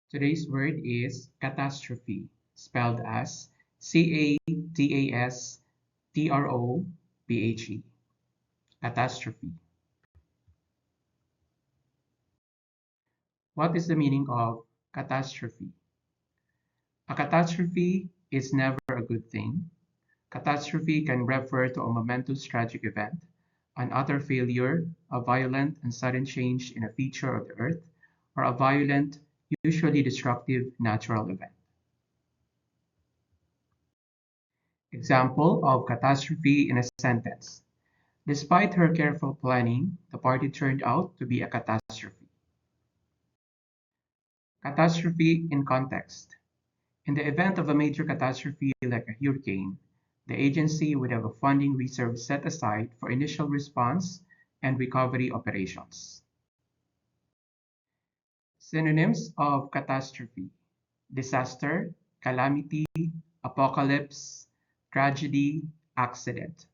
Today's word is catastrophe, spelled as CATASTROPHE. Catastrophe. What is the meaning of catastrophe? A catastrophe is never a good thing. Catastrophe can refer to a momentous tragic event, an utter failure, a violent and sudden change in a feature of the earth, or a violent, usually destructive natural event. Example of catastrophe in a sentence. Despite her careful planning, the party turned out to be a catastrophe. Catastrophe in context. In the event of a major catastrophe like a hurricane, the agency would have a funding reserve set aside for initial response and recovery operations. Synonyms of catastrophe: disaster, calamity, apocalypse, tragedy, accident.